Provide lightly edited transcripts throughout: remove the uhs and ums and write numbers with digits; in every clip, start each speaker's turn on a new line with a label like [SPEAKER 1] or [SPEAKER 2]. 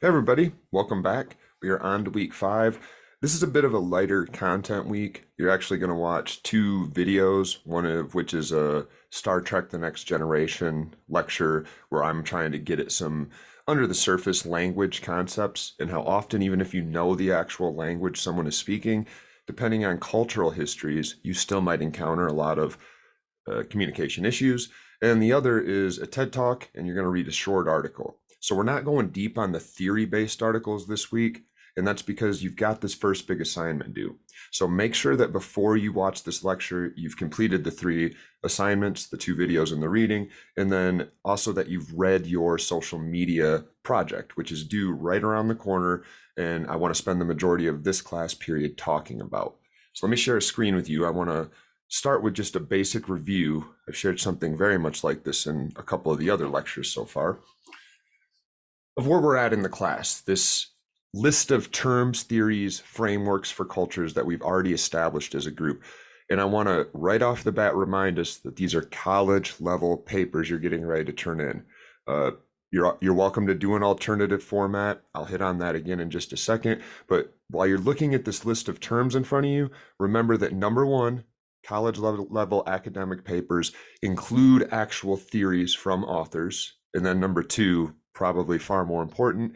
[SPEAKER 1] Hey everybody, welcome back. We are on to week 5. This is a bit of a lighter content week. You're actually going to watch two videos, one of which is a Star Trek The Next Generation lecture where I'm trying to get at some under the surface language concepts and how often, even if you know the actual language someone is speaking, depending on cultural histories, you still might encounter a lot of communication issues. And the other is a TED Talk, and you're going to read a short article. So we're not going deep on the theory-based articles this week, and that's because you've got this first big assignment due. So make sure that before you watch this lecture, you've completed the 3 assignments, the 2 videos and the reading, and then also that you've read your social media project, which is due right around the corner, and I want to spend the majority of this class period talking about. So let me share a screen with you. I want to start with just a basic review. I've shared something very much like this in a couple of the other lectures so far of where we're at in the class. This list of terms, theories, frameworks for cultures that we've already established as a group. And I want to right off the bat remind us that these are college level papers you're getting ready to turn in. You're welcome to do an alternative format. I'll hit on that again in just a second. But while you're looking at this list of terms in front of you, remember that number one, college level academic papers include actual theories from authors. And then number two, probably far more important,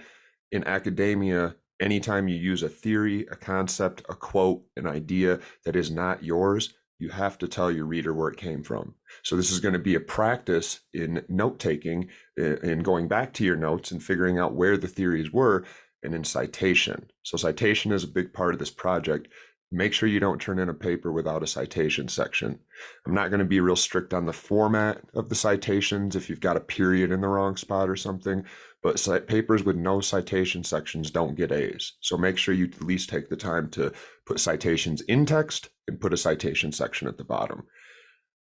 [SPEAKER 1] in academia, anytime you use a theory, a concept, a quote, an idea that is not yours, you have to tell your reader where it came from. So this is going to be a practice in note-taking, in going back to your notes and figuring out where the theories were, and in citation. So citation is a big part of this project. Make sure you don't turn in a paper without a citation section. I'm not going to be real strict on the format of the citations if you've got a period in the wrong spot or something, but papers with no citation sections don't get A's. So make sure you at least take the time to put citations in text and put a citation section at the bottom.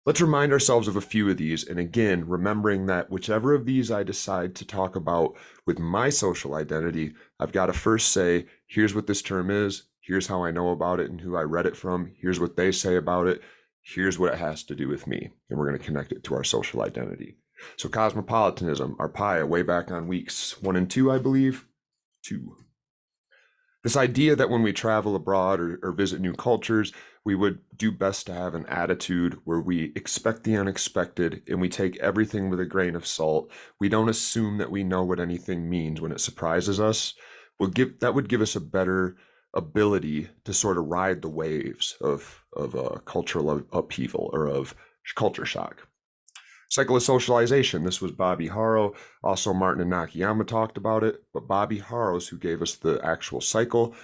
[SPEAKER 1] Let's remind ourselves of a few of these, and again, remembering that whichever of these I decide to talk about with my social identity, I've got to first say, here's what this term is, here's how I know about it and who I read it from, here's what they say about it, here's what it has to do with me, and we're going to connect it to our social identity. So cosmopolitanism, Arpaia, way back on weeks 1 and 2, I believe, 2. This idea that when we travel abroad or visit new cultures, we would do best to have an attitude where we expect the unexpected and we take everything with a grain of salt. We don't assume that we know what anything means when it surprises us. That would give us a better ability to sort of ride the waves of cultural upheaval or of culture shock. Cycle of socialization. This was Bobby Harrow. Also, Martin and Nakayama talked about it, but Bobby Harrow's who gave us the actual cycle.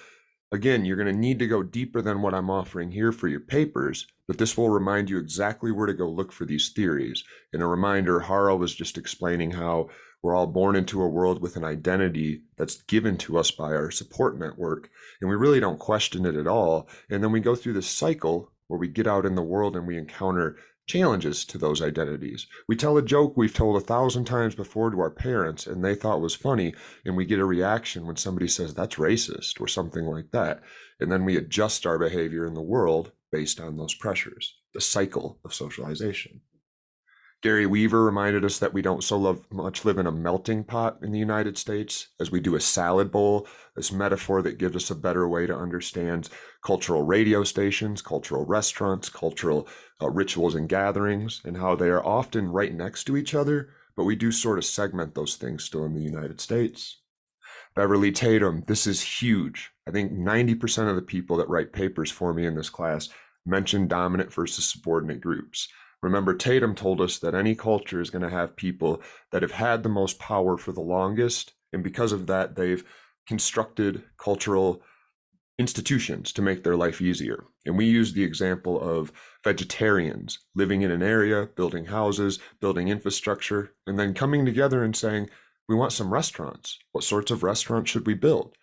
[SPEAKER 1] Again, you're going to need to go deeper than what I'm offering here for your papers, but this will remind you exactly where to go look for these theories. And a reminder, Harrow was just explaining how we're all born into a world with an identity that's given to us by our support network, and we really don't question it at all. And then we go through this cycle where we get out in the world and we encounter challenges to those identities. We tell a joke we've told 1,000 times before to our parents and they thought was funny, and we get a reaction when somebody says that's racist or something like that. And then we adjust our behavior in the world based on those pressures, the cycle of socialization. Gary Weaver reminded us that we don't so much live in a melting pot in the United States as we do a salad bowl, this metaphor that gives us a better way to understand cultural radio stations, cultural restaurants, cultural rituals and gatherings, and how they are often right next to each other, but we do sort of segment those things still in the United States. Beverly Tatum, this is huge. I think 90% of the people that write papers for me in this class mention dominant versus subordinate groups. Remember, Tatum told us that any culture is going to have people that have had the most power for the longest, and because of that, they've constructed cultural institutions to make their life easier. And we use the example of vegetarians living in an area, building houses, building infrastructure, and then coming together and saying, we want some restaurants. What sorts of restaurants should we build?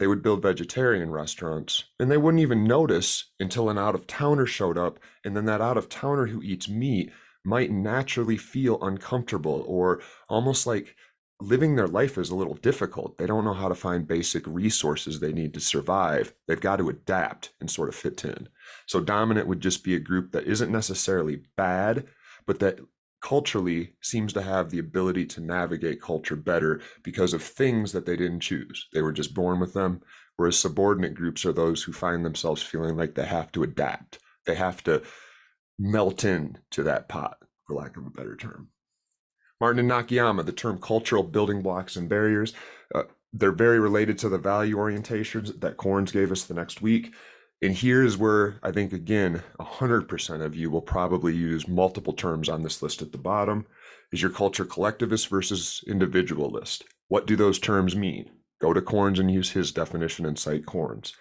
[SPEAKER 1] They would build vegetarian restaurants, and they wouldn't even notice until an out-of-towner showed up, and then that out-of-towner who eats meat might naturally feel uncomfortable or almost like living their life is a little difficult. They don't know how to find basic resources they need to survive. They've got to adapt and sort of fit in. So dominant would just be a group that isn't necessarily bad, but that culturally seems to have the ability to navigate culture better because of things that they didn't choose. They were just born with them, whereas subordinate groups are those who find themselves feeling like they have to adapt. They have to melt into that pot, for lack of a better term. Martin and Nakayama, the term cultural building blocks and barriers, they're very related to the value orientations that Corns gave us the next week. And here's where I think, again, 100% of you will probably use multiple terms on this list at the bottom. Is your culture collectivist versus individualist? What do those terms mean? Go to Corns and use his definition and cite Corns.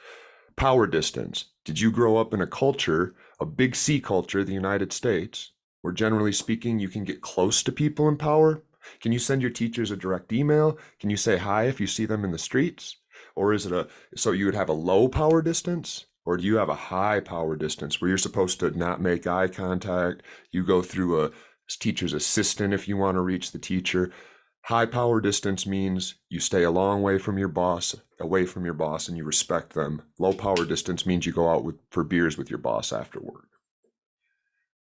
[SPEAKER 1] Power distance. Did you grow up in a culture, a big C culture, the United States, where generally speaking, you can get close to people in power? Can you send your teachers a direct email? Can you say hi if you see them in the streets? Or is it so you would have a low power distance? Or do you have a high power distance where you're supposed to not make eye contact? You go through a teacher's assistant if you want to reach the teacher. High power distance means you stay a long way from your boss, away from your boss, and you respect them. Low power distance means you go out for beers with your boss after work.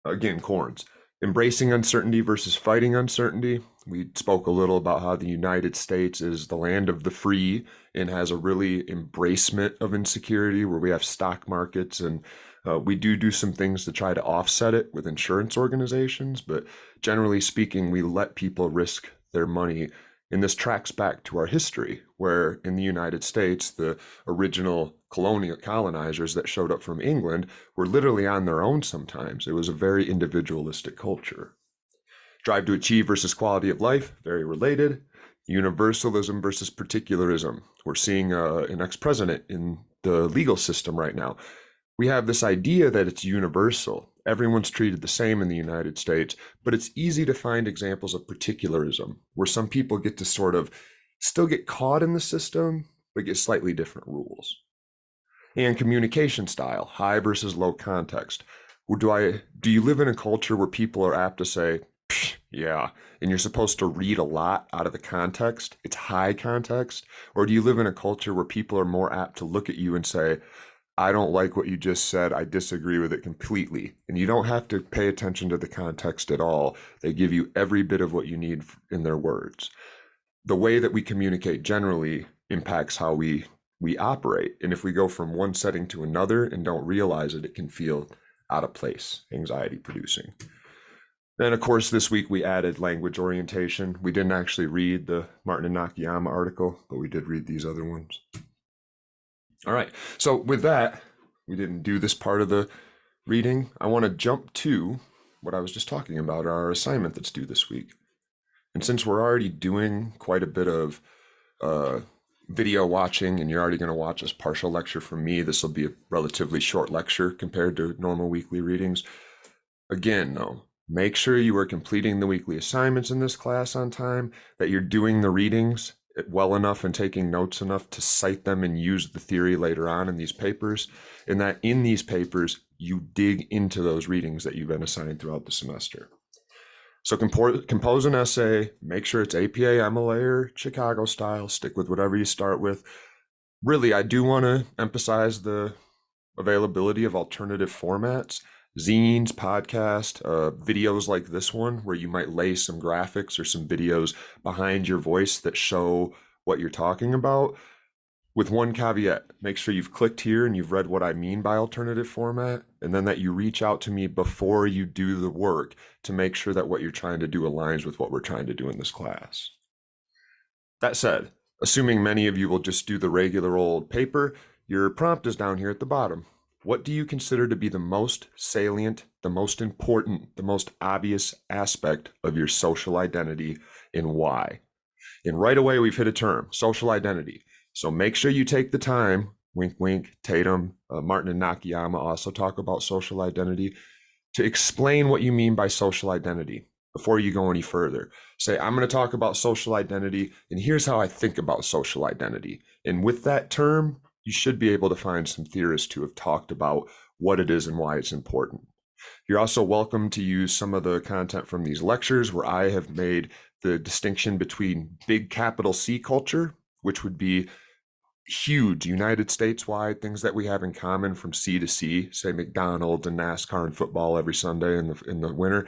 [SPEAKER 1] Again, Corns. Embracing uncertainty versus fighting uncertainty. We spoke a little about how the United States is the land of the free and has a really embracement of insecurity where we have stock markets, and we do some things to try to offset it with insurance organizations, but generally speaking, we let people risk their money. And this tracks back to our history, where in the United States, the original colonizers that showed up from England were literally on their own sometimes. It was a very individualistic culture. Drive to achieve versus quality of life, very related. Universalism versus particularism. We're seeing an ex-president in the legal system right now. We have this idea that it's universal. Everyone's treated the same in the United States, but it's easy to find examples of particularism where some people get to sort of still get caught in the system, but get slightly different rules. And communication style, high versus low context. Do you live in a culture where people are apt to say, yeah, and you're supposed to read a lot out of the context? It's high context. Or do you live in a culture where people are more apt to look at you and say, I don't like what you just said. I disagree with it completely. And you don't have to pay attention to the context at all. They give you every bit of what you need in their words. The way that we communicate generally impacts how we operate. And if we go from one setting to another and don't realize it, it can feel out of place, anxiety producing. Then, of course, this week we added language orientation. We didn't actually read the Martin and Nakayama article, but we did read these other ones. All right, so with that, we didn't do this part of the reading. I want to jump to what I was just talking about, our assignment that's due this week. And since we're already doing quite a bit of video watching, and you're already going to watch this partial lecture from me, this will be a relatively short lecture compared to normal weekly readings. Again, though, make sure you are completing the weekly assignments in this class on time, that you're doing the readings well enough and taking notes enough to cite them and use the theory later on in these papers, and that in these papers, you dig into those readings that you've been assigned throughout the semester. So compose an essay, make sure it's APA, MLA, or Chicago style, stick with whatever you start with. Really, I do want to emphasize the availability of alternative formats. Zines, podcast, videos like this one, where you might lay some graphics or some videos behind your voice that show what you're talking about. With one caveat, make sure you've clicked here and you've read what I mean by alternative format, and then that you reach out to me before you do the work to make sure that what you're trying to do aligns with what we're trying to do in this class. That said, assuming many of you will just do the regular old paper, your prompt is down here at the bottom. What do you consider to be the most salient, the most important, the most obvious aspect of your social identity, and why? And right away, we've hit a term, social identity. So make sure you take the time, wink, wink, Tatum, Martin and Nakayama also talk about social identity, to explain what you mean by social identity before you go any further. Say, I'm going to talk about social identity, and here's how I think about social identity. And with that term, you should be able to find some theorists who have talked about what it is and why it's important. You're also welcome to use some of the content from these lectures where I have made the distinction between big capital C culture, which would be huge United States wide things that we have in common from C to C, say McDonald's and NASCAR and football every Sunday in the winter,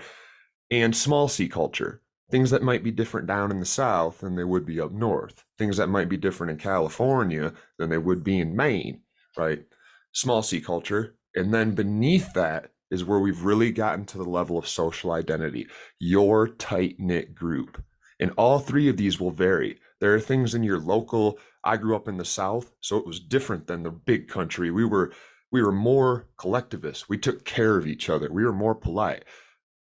[SPEAKER 1] And small C culture, things that might be different down in the South than they would be up north, things that might be different in California than they would be in Maine, right? Small C culture. And then beneath that is where we've really gotten to the level of social identity, your tight knit group. And all three of these will vary. There are things in your local, I grew up in the South, so it was different than the big country. We were more collectivist. We took care of each other. We were more polite.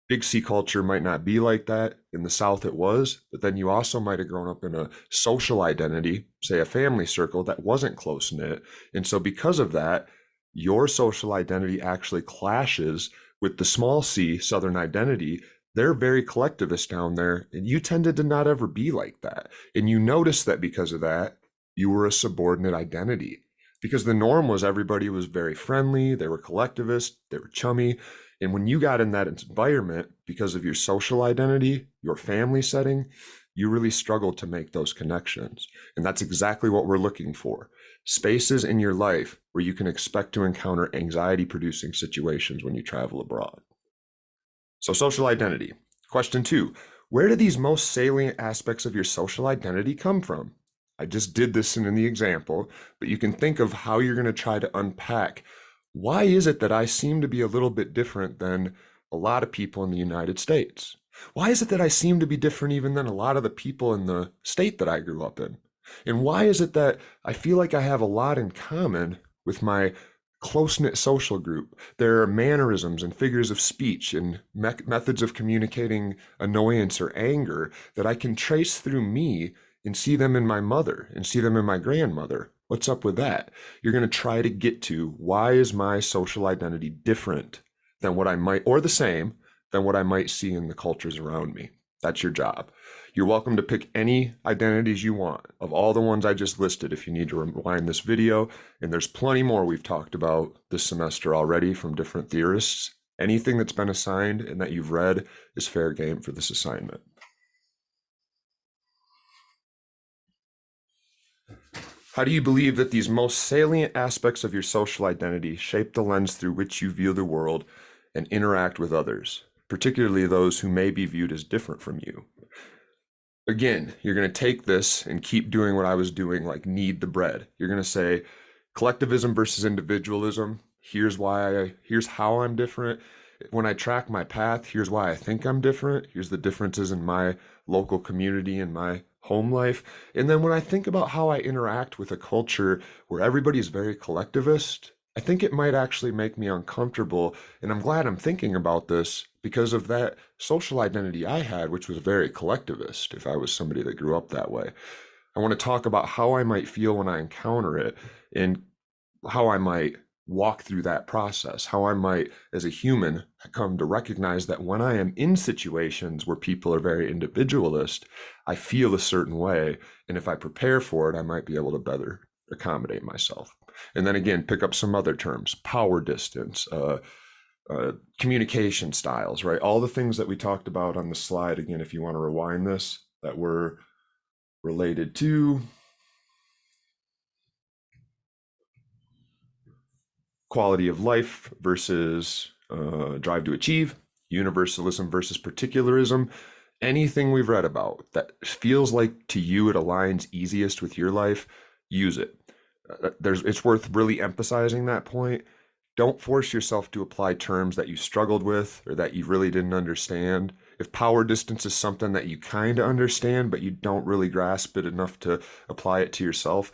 [SPEAKER 1] Big C culture might not be like that. In the South, it was, but then you also might have grown up in a social identity, say a family circle that wasn't close knit. And so, because of that, your social identity actually clashes with the small C Southern identity. They're very collectivist down there, and you tended to not ever be like that. And you notice that because of that, you were a subordinate identity. Because the norm was everybody was very friendly, they were collectivist, they were chummy, and when you got in that environment, because of your social identity, your family setting, you really struggled to make those connections. And that's exactly what we're looking for. Spaces in your life where you can expect to encounter anxiety producing situations when you travel abroad. So, social identity. Question 2. Where do these most salient aspects of your social identity come from? I just did this in the example, but you can think of how you're going to try to unpack why is it that I seem to be a little bit different than a lot of people in the United States? Why is it that I seem to be different even than a lot of the people in the state that I grew up in? And why is it that I feel like I have a lot in common with my close-knit social group? There are mannerisms and figures of speech and methods of communicating annoyance or anger that I can trace through me and see them in my mother and see them in my grandmother. What's up with that? You're going to try to get to why is my social identity different than what I might, or the same than what I might see in the cultures around me. That's your job. You're welcome to pick any identities you want of all the ones I just listed if you need to rewind this video. And there's plenty more we've talked about this semester already from different theorists. Anything that's been assigned and that you've read is fair game for this assignment. How do you believe that these most salient aspects of your social identity shape the lens through which you view the world and interact with others, particularly those who may be viewed as different from you? Again, you're going to take this and keep doing what I was doing, like knead the bread. You're going to say collectivism versus individualism. Here's how I'm different. When I track my path, here's why I think I'm different. Here's the differences in my local community and my home life. And then when I think about how I interact with a culture where everybody's very collectivist, I think it might actually make me uncomfortable. And I'm glad I'm thinking about this because of that social identity I had, which was very collectivist, if I was somebody that grew up that way. I want to talk about how I might feel when I encounter it and how I might walk through that process, how I might, as a human, come to recognize that when I am in situations where people are very individualist, I feel a certain way. And if I prepare for it, I might be able to better accommodate myself. And then again, pick up some other terms, power distance, communication styles, right? All the things that we talked about on the slide, again, if you want to rewind this, that were related to quality of life versus drive to achieve, universalism versus particularism. Anything we've read about that feels like to you it aligns easiest with your life, use it. It's worth really emphasizing that point. Don't force yourself to apply terms that you struggled with or that you really didn't understand. If power distance is something that you kind of understand, but you don't really grasp it enough to apply it to yourself,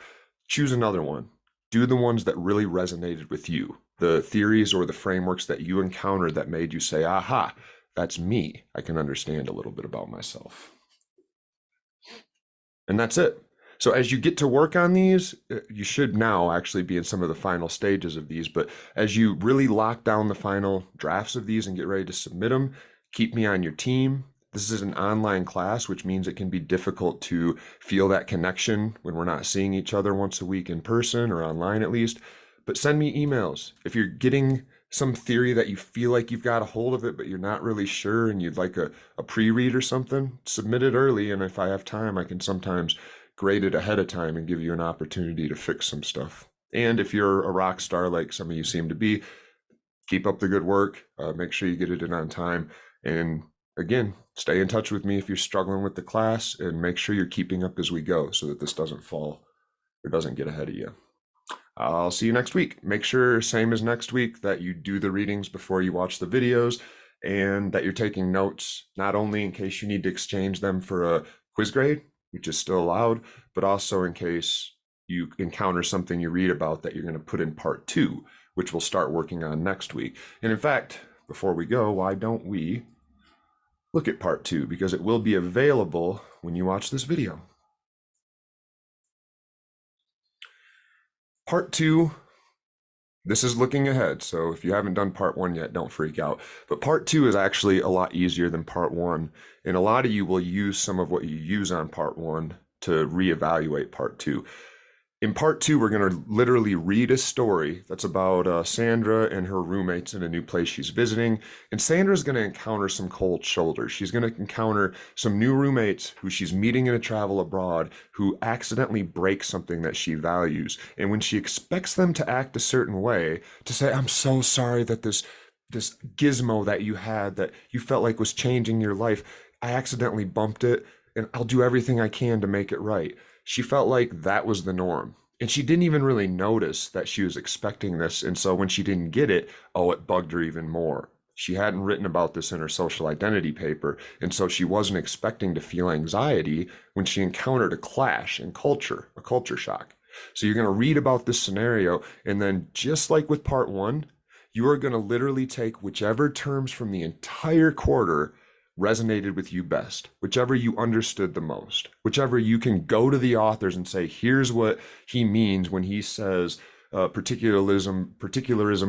[SPEAKER 1] choose another one. Do the ones that really resonated with you, the theories or the frameworks that you encountered that made you say, aha, that's me. I can understand a little bit about myself. And that's it. So as you get to work on these, you should now actually be in some of the final stages of these, but as you really lock down the final drafts of these and get ready to submit them, keep me on your team. This is an online class, which means it can be difficult to feel that connection when we're not seeing each other once a week in person or online at least. But send me emails. If you're getting some theory that you feel like you've got a hold of it, but you're not really sure and you'd like a pre-read or something, submit it early. And if I have time, I can sometimes grade it ahead of time and give you an opportunity to fix some stuff. And if you're a rock star like some of you seem to be, keep up the good work. Make sure you get it in on time. And again, stay in touch with me if you're struggling with the class, and make sure you're keeping up as we go so that this doesn't fall or doesn't get ahead of you. I'll see you next week. Make sure, same as next week, that you do the readings before you watch the videos and that you're taking notes, not only in case you need to exchange them for a quiz grade, which is still allowed, but also in case you encounter something you read about that you're going to put in part 2, which we'll start working on next week. And in fact, before we go, why don't we look at part 2, because it will be available when you watch this video. Part 2, this is looking ahead, so if you haven't done part 1 yet, don't freak out. But part 2 is actually a lot easier than part 1, and a lot of you will use some of what you use on part 1 to reevaluate part 2. In part 2, we're going to literally read a story that's about Sandra and her roommates in a new place she's visiting. And Sandra's going to encounter some cold shoulders. She's going to encounter some new roommates who she's meeting in a travel abroad who accidentally break something that she values. And when she expects them to act a certain way, to say, I'm so sorry that this gizmo that you had that you felt like was changing your life, I accidentally bumped it, and I'll do everything I can to make it right. She felt like that was the norm. And she didn't even really notice that she was expecting this. And so when she didn't get it, oh, it bugged her even more. She hadn't written about this in her social identity paper. And so she wasn't expecting to feel anxiety when she encountered a clash in culture, a culture shock. So you're going to read about this scenario. And then just like with part 1, you are going to literally take whichever terms from the entire quarter resonated with you best, whichever you understood the most, whichever you can go to the authors and say, here's what he means when he says particularism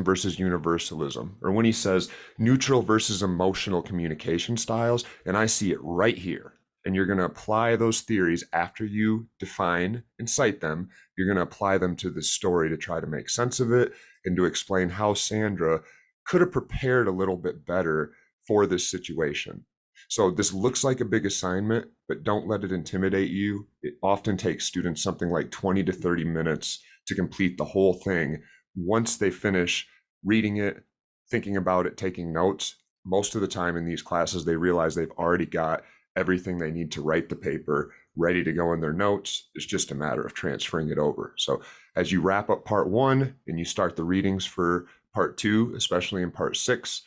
[SPEAKER 1] versus universalism, or when he says neutral versus emotional communication styles, and I see it right here. And you're going to apply those theories after you define and cite them. You're going to apply them to this story to try to make sense of it and to explain how Sandra could have prepared a little bit better for this situation. So this looks like a big assignment, but don't let it intimidate you. It often takes students something like 20 to 30 minutes to complete the whole thing. Once they finish reading it, thinking about it, taking notes, most of the time in these classes, they realize they've already got everything they need to write the paper ready to go in their notes. It's just a matter of transferring it over. So as you wrap up part 1 and you start the readings for part 2, especially in part 6,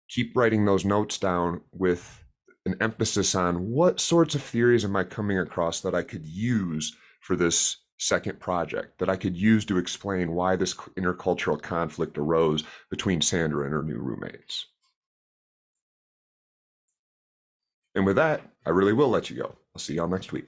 [SPEAKER 1] keep writing those notes down with an emphasis on what sorts of theories am I coming across that I could use for this second project, that I could use to explain why this intercultural conflict arose between Sandra and her new roommates. And with that, I really will let you go. I'll see y'all next week.